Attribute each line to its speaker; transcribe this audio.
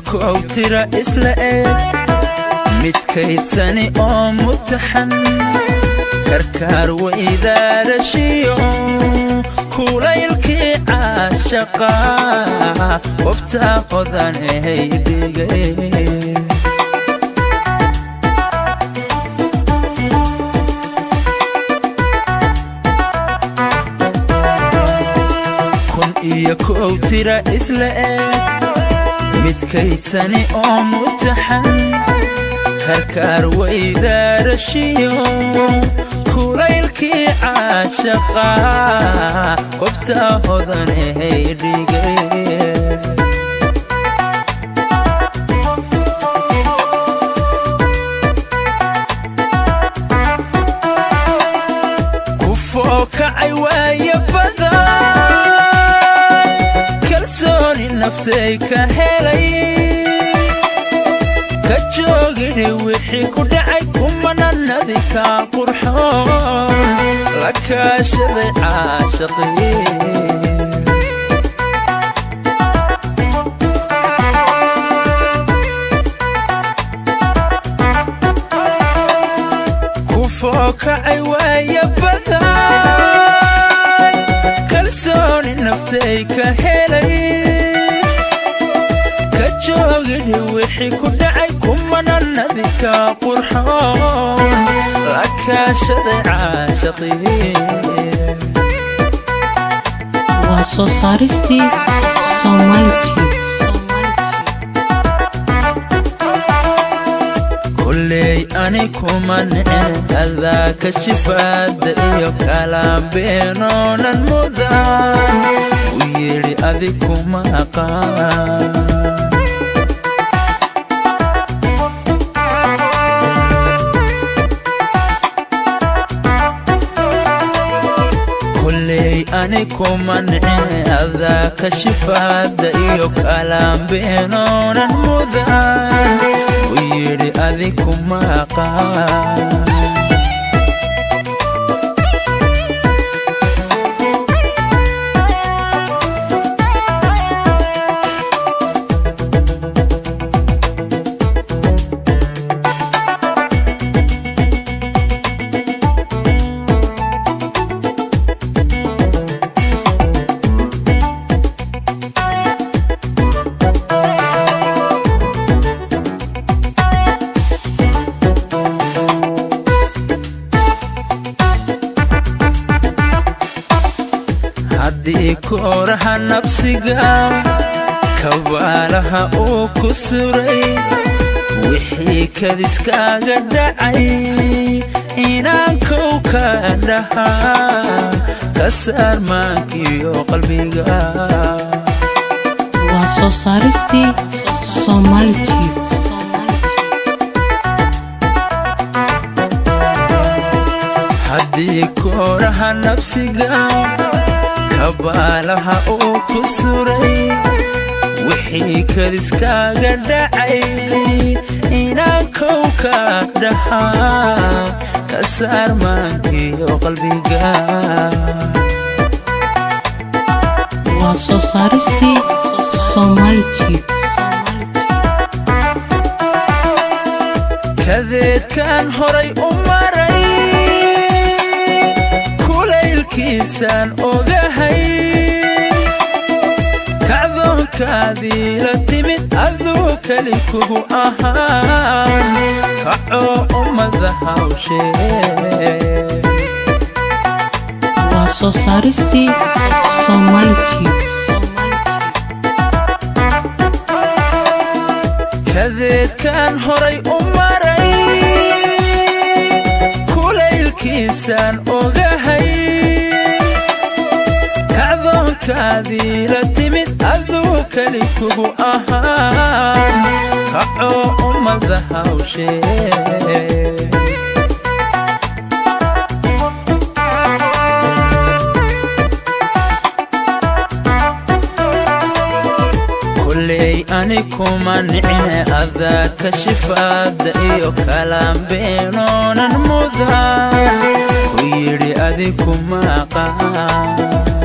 Speaker 1: kow tira isla mid kaydsani oo mutaxan karkaar weydaarashiyo kulaylkii caashaqa wabtaa qodan ehaydigay kow tira isla mid kaydsani oo mutaxan karkaar weydaarashiyo kulaylkii caashaqa wabtaa qodan ehaydigay kufoo kacay waaya badan kalsooni naftay ka helay ka joogidhi wixii ku dhacay kumananadi kaa qurxoon la kaashaday caashaqii kufoo kacay waaya badan kalsooni naftay ka helay ka joogidhi wixii ku dhacay kumananadi kaa qurxoon la kaashaday caashaqii
Speaker 2: waa soo saaristii Somali
Speaker 1: kulley ani kuma nicin adaa ka shifaada iyo kalaan beenoonan mudan u yidhi adi kuma aqaan ani kuma nicin adaa ka shifaada iyo kalaan beenoonan mudan u yidhi adi kuma aqaan haddii kooraha nabsiga kabaalaha uu ku suray wixii kadiskaaga dhacay inaan kow ka dhahaa ka saar maankiyo qalbiga
Speaker 2: waa soo saaristii Somali
Speaker 1: haddii kooraha nabsiga kabaalaha uu ku suray wixii kadiskaaga dhacay inaan kow ka dhahaa ka saar maankiyo qalbiga
Speaker 2: waa soo saaristii Somali
Speaker 1: kadeedkan horay u maray kulaylkiisaan ogahay kacdoonkaadii la timid aduu keli kugu ahaan kacoo ummada hawshee
Speaker 2: waa soo saaristii Somali
Speaker 1: kadeedkan horay u maray kulaylkiisaan ogahay kacdoonkaadii la timid aduu keli kugu ahaan kacoo ummada hawshee kulley ani kuma nicin adaa ka shifaada iyo kalaan beenoonan mudan u yidhi adi kuma aqaan